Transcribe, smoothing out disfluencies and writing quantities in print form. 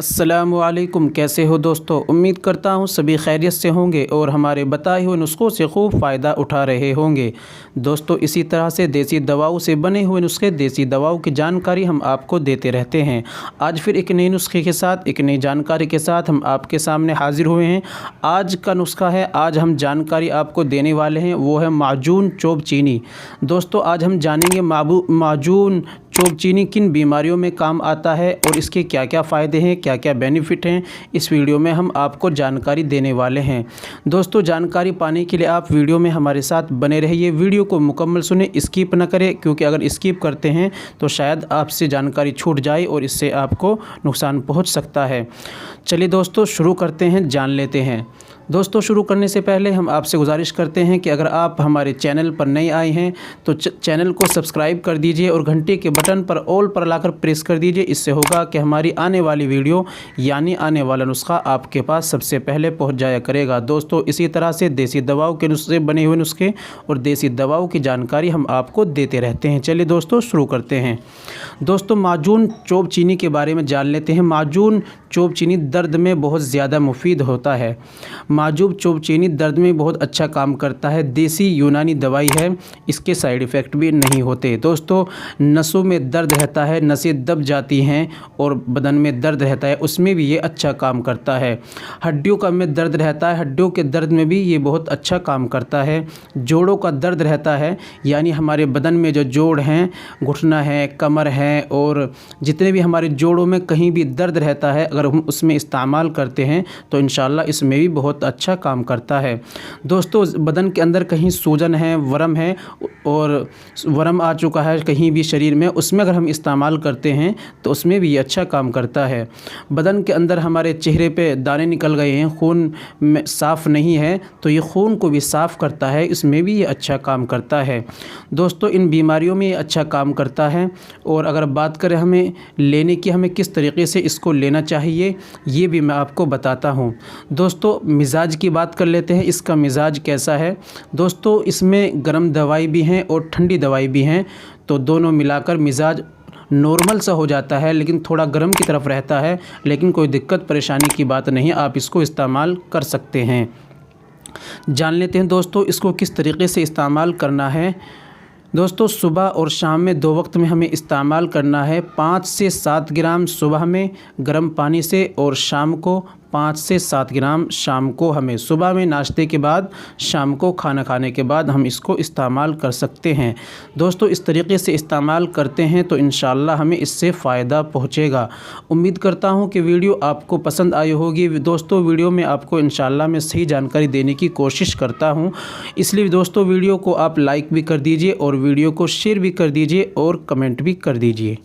अस्सलामुअलैकुम, कैसे हो दोस्तों। उम्मीद करता हूँ सभी खैरियत से होंगे और हमारे बताए हुए नुस्ख़ों से खूब फ़ायदा उठा रहे होंगे। दोस्तों, इसी तरह से देसी दवाओं से बने हुए नुस्खे, देसी दवाओं की जानकारी हम आपको देते रहते हैं। आज फिर एक नए नुस्खे के साथ, एक नई जानकारी के साथ हम आपके सामने हाज़िर हुए हैं। आज का नुस्खा है, आज हम जानकारी आपको देने वाले हैं, वो है माजून चोब चीनी। दोस्तों, आज हम जानेंगे माजून चोब चीनी किन बीमारियों में काम आता है और इसके क्या क्या फ़ायदे हैं, क्या क्या बेनिफिट हैं, इस वीडियो में हम आपको जानकारी देने वाले हैं। दोस्तों, जानकारी पाने के लिए आप वीडियो में हमारे साथ बने रहिए, वीडियो को मुकम्मल सुने, स्किप न करें, क्योंकि अगर स्किप करते हैं तो शायद आपसे जानकारी छूट जाए और इससे आपको नुकसान पहुंच सकता है। चलिए दोस्तों, शुरू करते हैं, जान लेते हैं। दोस्तों, शुरू करने से पहले हम आपसे गुजारिश करते हैं कि अगर आप हमारे चैनल पर नए आए हैं तो चैनल को सब्सक्राइब कर दीजिए और घंटे के बटन पर ऑल पर लाकर प्रेस कर दीजिए। इससे होगा कि हमारी आने वाली वीडियो यानी आने वाला नुस्खा आपके पास सबसे पहले पहुंच जाया करेगा। दोस्तों, इसी तरह से देसी दवाओं के नुस्खे, बने हुए नुस्खे और देसी दवाओं की जानकारी हम आपको देते रहते हैं। चलिए दोस्तों, शुरू करते हैं। दोस्तों, माजून चोब चीनी के बारे में जान लेते हैं। माजून चोब चीनी दर्द में बहुत ज़्यादा मुफीद होता है। माजून चोब चीनी दर्द में बहुत अच्छा काम करता है। देसी यूनानी दवाई है, इसके साइड इफ़ेक्ट भी नहीं होते। दोस्तों, नसों में दर्द रहता है, नसें दब जाती हैं और बदन में दर्द रहता है, उसमें भी ये अच्छा काम करता है। हड्डियों का में दर्द रहता है, हड्डियों के दर्द में भी ये बहुत अच्छा काम करता है। जोड़ों का दर्द रहता है, यानी हमारे बदन में जो जोड़ हैं, घुटना है, कमर है और जितने भी हमारे जोड़ों में कहीं भी दर्द रहता है, अगर हम उसमें इस्तेमाल करते हैं तो इंशाल्लाह इसमें भी बहुत अच्छा काम करता है। दोस्तों, बदन के अंदर कहीं सूजन है, वर्म है और वर्म आ चुका है कहीं भी शरीर में, उसमें अगर हम इस्तेमाल करते हैं तो उसमें भी ये अच्छा काम करता है। बदन के अंदर हमारे चेहरे पे दाने निकल गए हैं, खून में साफ़ नहीं है, तो ये खून को भी साफ़ करता है, इसमें भी ये अच्छा काम करता है। दोस्तों, इन बीमारियों में ये अच्छा काम करता है। और अगर बात करें हमें लेने की, हमें किस तरीके से इसको लेना चाहिए, ये भी मैं आपको बताता हूँ। दोस्तों, मिजाज की बात कर लेते हैं, इसका मिजाज कैसा है। दोस्तों, इसमें गर्म दवाई भी हैं और ठंडी दवाई भी हैं, तो दोनों मिलाकर मिजाज नॉर्मल सा हो जाता है, लेकिन थोड़ा गर्म की तरफ रहता है, लेकिन कोई दिक्कत परेशानी की बात नहीं, आप इसको इस्तेमाल कर सकते हैं। जान लेते हैं दोस्तों, इसको किस तरीके से इस्तेमाल करना है। दोस्तों, सुबह और शाम में 2 वक्त में हमें इस्तेमाल करना है। 5 से 7 ग्राम सुबह में गर्म पानी से और शाम को 5 से 7 ग्राम शाम को, हमें सुबह में नाश्ते के बाद, शाम को खाना खाने के बाद हम इसको इस्तेमाल कर सकते हैं। दोस्तों, इस तरीके से इस्तेमाल करते हैं तो इंशाल्लाह हमें इससे फ़ायदा पहुंचेगा। उम्मीद करता हूं कि वीडियो आपको पसंद आई होगी। दोस्तों, वीडियो में आपको इंशाल्लाह मैं सही जानकारी देने की कोशिश करता हूं, इसलिए दोस्तों वीडियो को आप लाइक भी कर दीजिए और वीडियो को शेयर भी कर दीजिए और कमेंट भी कर दीजिए।